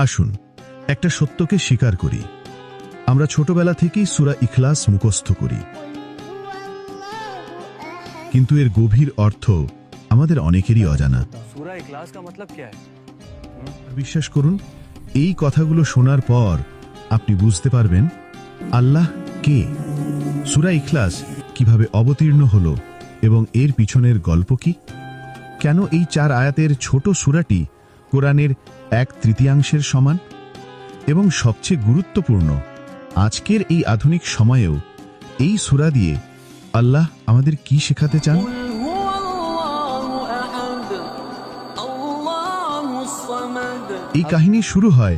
আসুন একটা সত্যকে স্বীকার করি, আমরা ছোটবেলা থেকেই সূরা ইখলাস মুখস্থ করি, কিন্তু এর গভীর অর্থ আমাদের অনেকেরই অজানা। सूरा इखलास का मतलब क्या है? বিশ্বাস করুন, এই কথাগুলো শোনার পর আপনি বুঝতে পারবেন আল্লাহ কে, সূরা ইখলাস কিভাবে অবতীর্ণ হলো এবং এর পিছনের গল্প কি, কেন এই 4 আয়াতের ছোট সূরাটি কোরআনের 1/3 সমান, এবং সবচেয়ে গুরুত্বপূর্ণ, আজকের এই আধুনিক সময়েও এই সূরা দিয়ে আল্লাহ আমাদের কি শেখাতে চান। এই কাহিনী শুরু হয়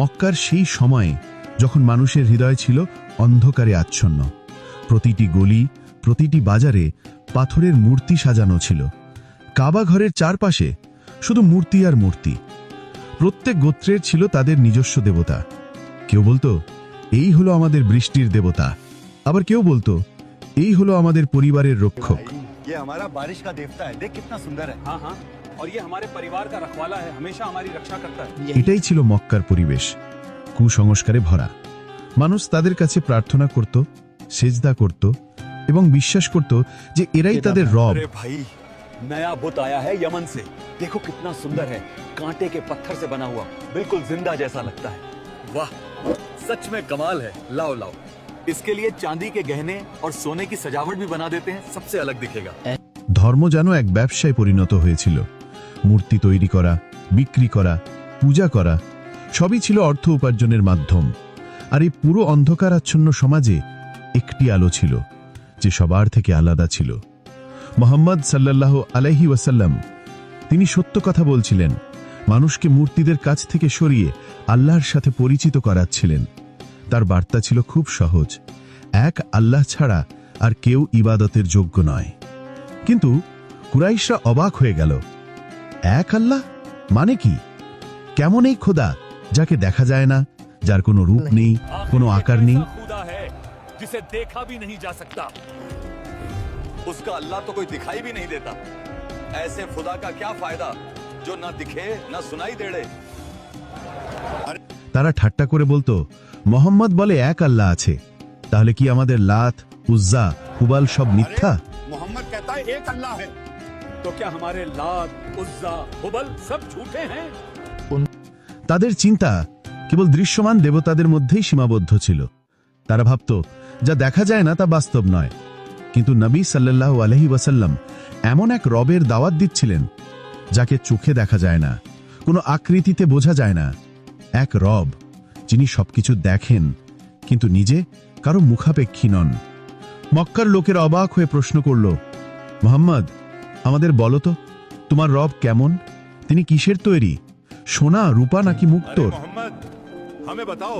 মক্কার সেই সময়ে যখন মানুষের হৃদয় ছিল অন্ধকারে আচ্ছন্ন। প্রতিটি গলি, প্রতিটি বাজারে পাথরের মূর্তি সাজানো ছিল। কাবা ঘরের চারপাশে শুধু মূর্তি আর মূর্তি। প্রত্যেক গোত্রের ছিল তাদের নিজস্ব দেবতা। কেউ বলতো এই হলো আমাদের বৃষ্টির দেবতা, আবার কেউ বলতো এই হলো আমাদের পরিবারের রক্ষক। ये हमारा बारिश का देवता है, देख कितना सुंदर है। हाँ हाँ, और ये हमारे परिवार का रखवाला है, हमेशा हमारी रक्षा करता है। এটাই ছিল মক্কার পরিবেশ, কুসংস্কারে ভরা। মানুষ তাদের কাছে প্রার্থনা করত, সেজদা করত এবং বিশ্বাস করত যে এরাই তাদের রব। अरे भाई, नया बुत आया है यमन से, देखो कितना सुंदर है, कांटे के पत्थर से बना हुआ, बिल्कुल जिंदा जैसा लगता है। वाह, सच में कमाल है। लाओ लाओ, इसके लिए चांदी के गहने और सोने की सजावट भी बना देते हैं, सबसे अलग दिखेगा। ধর্ম যেন এক ব্যবসায় পরিণত হয়েছিল। মূর্তি তৈরি করা, বিক্রি করা, পূজা করা সবই ছিল অর্থ উপার্জনের মাধ্যম। আর এই পুরো অন্ধকারাচ্ছন্ন সমাজে একটি আলো ছিল যে সবার থেকে আলাদা ছিল। মুহাম্মদ সাল্লাল্লাহু আলাইহি ওয়াসাল্লাম, তিনি সত্য কথা বলছিলেন, মানুষকে মূর্তিদের কাছ থেকে সরিয়ে আল্লাহর সাথে পরিচিত করাচ্ছিলেন। তার বার্তা ছিল খুব সহজ, এক আল্লাহ ছাড়া আর কেউ ইবাদতের যোগ্য নয়। কিন্তু কুরাইশরা অবাক হয়ে গেল, এক আল্লাহ মানে কি? কেমন এই খোদা যাকে দেখা যায় না, যার কোনো রূপ নেই, কোনো আকার নেই? खुदा है जिसे देखा भी नहीं जा सकता। उसका अल्लाह तो कोई दिखाई भी नहीं देता। ऐसे खुदा का क्या फायदा जो ना दिखे ना सुनाई दे। তারা ঠাট্টা করে বলতো, মোহাম্মদ বলে এক আল্লাহ আছে, তাহলে কি আমাদের লাত, উজ্জা, হুবাল সব মিথ্যা? मोहम्मद कहता है एक अल्लाह है। तो क्या हमारे लात, उज्जा, हुबल सब झूठे हैं? তাদের চিন্তা কেবল দৃশ্যমান দেবতাদের মধ্যেই সীমাবদ্ধ ছিল। তারা ভাবত যা দেখা যায় না তা বাস্তব নয়। কিন্তু নবী সাল্লাল্লাহু আলাইহি ওয়াসাল্লাম এমন এক রবের দাওয়াত দিচ্ছিলেন যাকে চোখে দেখা যায় না, কোনো আকৃতিতে বোঝা যায় না। এক রব যিনি সবকিছু দেখেন কিন্তু নিজে কারো মুখাপেক্ষী নন। মক্কার লোকের অবাক হয়ে প্রশ্ন করল, মুহাম্মদ, আমাদের বলো তো, তোমার রব কেমন? তিনি কিসের তৈরি? সোনা, রূপা নাকি মুক্তোর? मोहम्मद, हमें बताओ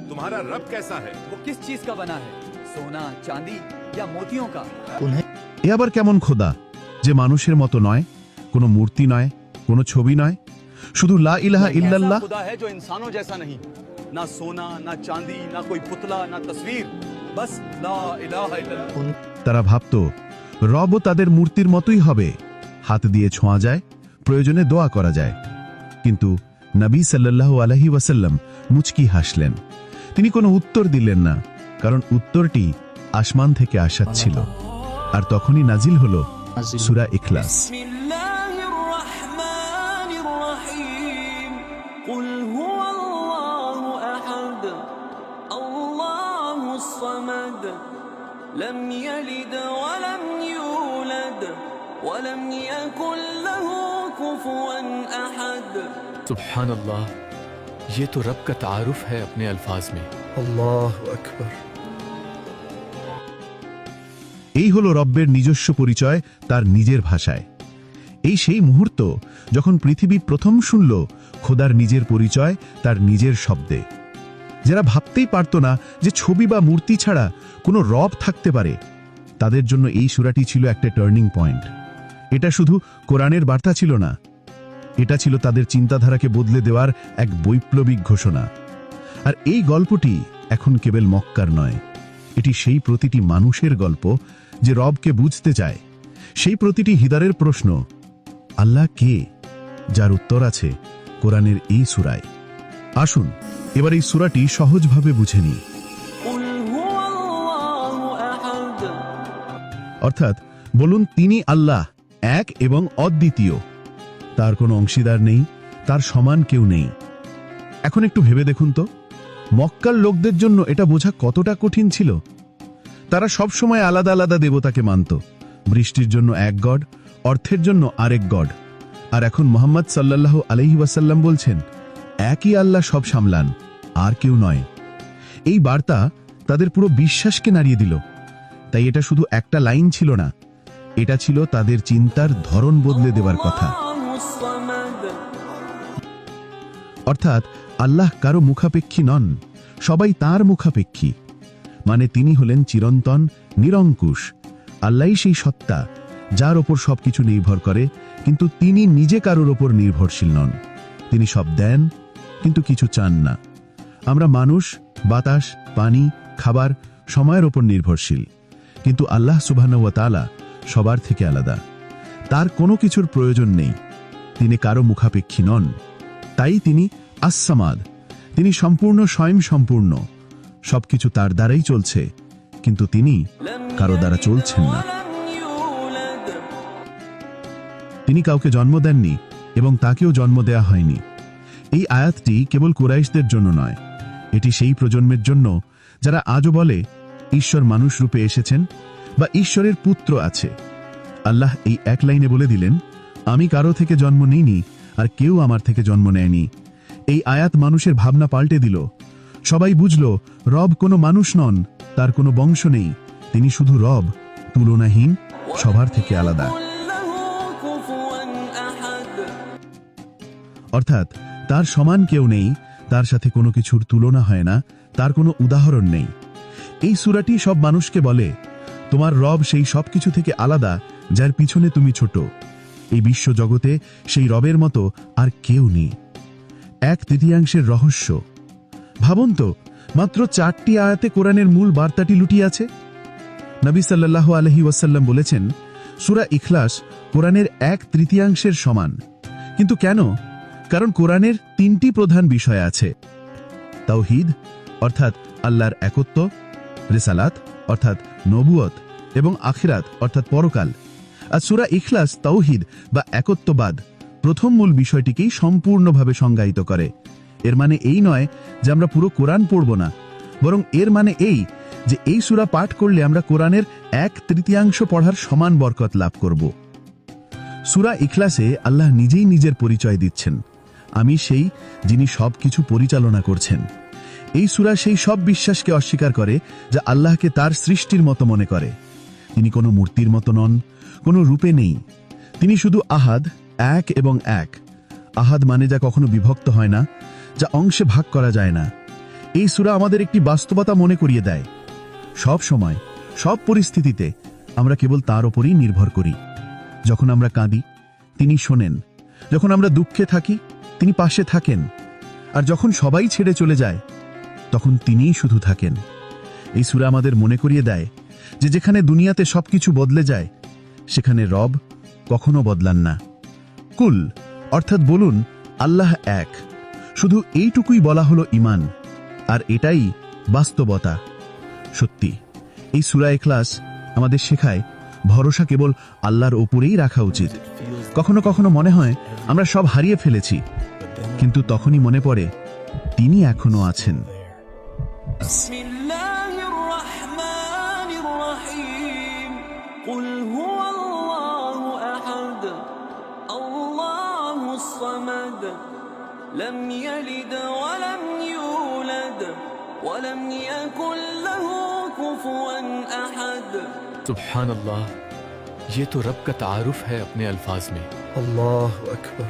तुम्हारा रब कैसा है। वो किस चीज का बना है? सोना, चांदी या मोतियों का? এ আবার কেমন খোদা যে মানুষের মতো নয়, কোনো মূর্তি নয়, কোনো ছবি নয়, শুধু লা ইলাহা ইল্লাল্লাহ। ऐसा खुदा है जो इंसानों जैसा नहीं, ना सोना ना चांदी ना कोई पुतला ना तस्वीर, बस ला इलाहा इल्लल्लाह। তারা ভাবত রবও তাদের মূর্তির মতোই হবে, হাত দিয়ে ছোঁয়া যায়, প্রয়োজনে দোয়া করা যায়। কিন্তু নবী সাল্লাল্লাহু আলাইহি ওয়াসাল্লাম মুচকি হাসলেন। তিনি কোনো উত্তর দিলেন না, কারণ উত্তরটি আসমান থেকে আসাচ্ছিল। আর তখনই নাজিল হলো সূরা ইখলাস। بسم الله الرحمن الرحيم قل هو الله أحد الله الصمد لم يلد ولم يولد ولم يكن له كفوا أحد। सुब्हान अल्लाह, ये तो रब का तारुफ है अपने अल्फाज में। अल्लाह अकबर। এই হলো রব্বের নিজস্ব পরিচয় তার নিজের ভাষায়। এই সেই মুহূর্ত যখন পৃথিবী প্রথম শুনল খোদার নিজের পরিচয় তার নিজের শব্দে। যারা ভাবতেই পারত না যে ছবি বা মূর্তি ছাড়া কোনো রব থাকতে পারে, তাদের জন্য এই সূরাটি ছিল একটা টার্নিং পয়েন্ট। এটা শুধু কোরআনের বার্তা ছিল না, এটা ছিল তাদের চিন্তাধারাকে বদলে দেওয়ার এক বৈপ্লবিক ঘোষণা। আর এই গল্পটি এখন কেবল মক্কার নয়, এটি সেই প্রতিটি মানুষের গল্প যে রবকে বুঝতে চায়, সেই প্রতিটি হৃদয়ের প্রশ্ন, আল্লাহ কে, যার উত্তর আছে কোরআনের এই সূরায়। আসুন এবার এই সূরাটি সহজভাবে বুঝে নিই। قل هو الله أحد অর্থাৎ বলুন, তিনি আল্লাহ, এক এবং অদ্বিতীয়। তার কোনো অংশীদার নেই, তার সমান কেউ নেই। এখন একটু ভেবে দেখুন তো, মক্কার লোকদের জন্য এটা বোঝা কতটা কঠিন ছিল। তারা সব সময় আলাদা আলাদা দেবতাকে মানত। বৃষ্টির জন্য এক গড, অর্থের জন্য আরেক গড। আর এখন মুহাম্মদ সাল্লাল্লাহু আলাইহি ওয়াসাল্লাম বলছেন, একই আল্লাহ সব সামলান, আর কেউ নয়। এই বার্তা তাদের পুরো বিশ্বাসকে নাড়িয়ে দিল। তাই এটা শুধু একটা লাইন ছিল না, এটা ছিল তাদের চিন্তার ধরন বদলে দেওয়ার কথা। الله الصمد অর্থাৎ আল্লাহ কারো মুখাপেক্ষী নন, সবাই তার মুখাপেক্ষী। মানে তিনি হলেন চিরন্তন, নিরঙ্কুশ। আল্লাহই সেই সত্তা যার ওপর সবকিছু নির্ভর করে, কিন্তু তিনি নিজে কারোর ওপর নির্ভরশীল নন। তিনি সব দেন, কিন্তু কিছু চান না। আমরা মানুষ, বাতাস, পানি, খাবার, সময়ের ওপর নির্ভরশীল, কিন্তু আল্লাহ সুবহানাহু ওয়া তাআলা সবার থেকে আলাদা। তার কোনো কিছুর প্রয়োজন নেই, তিনি কারো মুখাপেক্ষী নন। তাই তিনি আস-সামাদ, তিনি সম্পূর্ণ স্বয়ং সম্পূর্ণ। সবকিছু তার দ্বারাই চলছে, কিন্তু তিনি কারো দ্বারা চলছেন না। ولم يولد তিনি কাউকে জন্ম দেননি এবং তাকেও জন্ম দেয়া হয়নি। এই আয়াতটি কেবল কুরাইশদের জন্য নয়, এটি সেই প্রজন্মের জন্য যারা আজও বলে ঈশ্বর মানুষ রূপে এসেছেন বা ঈশ্বরের পুত্র আছে। আল্লাহ এই এক লাইনে বলে দিলেন, আমি কারো থেকে জন্ম নিইনি, আর কেউ আমার থেকে জন্ম নেয়নি। এই আয়াত মানুষের ভাবনা পাল্টে দিল। সবাই বুঝল, রব কোনো মানুষ নন, তার কোনো বংশ নেই, তিনি শুধু রব, তুলনাহীন, সবার থেকে আলাদা। قل له كفوا أحد অর্থাৎ তার সমান কেউ নেই, তার সাথে কোনো কিছুর তুলনা হয় না, তার কোনো উদাহরণ নেই। এই সূরাটি সব মানুষকে বলে, তোমার রব সেই সব কিছু থেকে আলাদা যার পিছনে তুমি ছোট। এই বিশ্ব জগতে সেই রবের মতো আর কেউ নেই। 1/3 রহস্য। ভাবুন তো, মাত্র 4টি আয়াতে কোরআনের মূল বার্তাটি লুটিয়ে আছে। নবী সাল্লাল্লাহু আলাইহি ওয়াসাল্লাম বলেছেন, সূরা ইখলাস কোরআনের 1/3 সমান। কিন্তু কেন? কারণ কোরআনের 3টি প্রধান বিষয় আছে: তাওহীদ অর্থাৎ আল্লাহর একত্ব, রিসালাত অর্থাৎ নবুয়ত, এবং আখিরাত অর্থাৎ পরকাল। আর সূরা ইখলাস তাওহীদ বা একত্ববাদ প্রথম মূল বিষয়টিকেই সম্পূর্ণভাবে সংজ্ঞায়িত করে। এর মানে এই নয় যে আমরা পুরো কোরআন পড়ব না, বরং এর মানে এই যে এই সূরা পাঠ করলে আমরা কোরআনের 1/3 পড়ার সমান বরকত লাভ করব। সূরা ইখলাসে আল্লাহ নিজেই নিজের পরিচয় দিচ্ছেন, আমি সেই যিনি সবকিছু পরিচালনা করছেন। এই সূরা সেই সব বিশ্বাসকে অস্বীকার করে যা আল্লাহকে তার সৃষ্টির মতো মনে করে। তিনি কোনো মূর্তির মতো নন, কোনো রূপে নেই। তিনি শুধু আহাদ, এক এবং এক। আহাদ মানে যা কখনো বিভক্ত হয় না, যা অংশে ভাগ করা যায় না। এই সূরা আমাদের একটি বাস্তবতা মনে করিয়ে দেয়, সব সময়, সব পরিস্থিতিতে আমরা কেবল তার ওপরই নির্ভর করি। যখন আমরা কাঁদি, তিনি শোনেন। যখন আমরা দুঃখে থাকি, তিনি পাশে থাকেন। আর যখন সবাই ছেড়ে চলে যায়, তখন তিনিই শুধু থাকেন। এই সূরা আমাদের মনে করিয়ে দেয় যে যেখানে দুনিয়াতে সবকিছু বদলে যায়, সেখানে রব কখনো বদলান না। কুল অর্থাৎ বলুন, আল্লাহ এক। শুধু এইটুকুই বলা হলো ঈমান, আর এটাই বাস্তবতা। সত্যি, এই সূরা ইখলাস আমাদের শেখায় ভরসা কেবল আল্লাহর ওপরেই রাখা উচিত। কখনো কখনো মনে হয় আমরা সব হারিয়ে ফেলেছি, কিন্তু তখনই মনে পড়ে তিনি এখনো আছেন। بسم الله الرحمن الرحيم قل هو الله أحد الله الصمد لم يلد ولم يولد ولم يكن له كفوا أحد सुब्हान अल्लाह, ये तो रब का तारुफ है अपने अल्फाज में। الله أكبر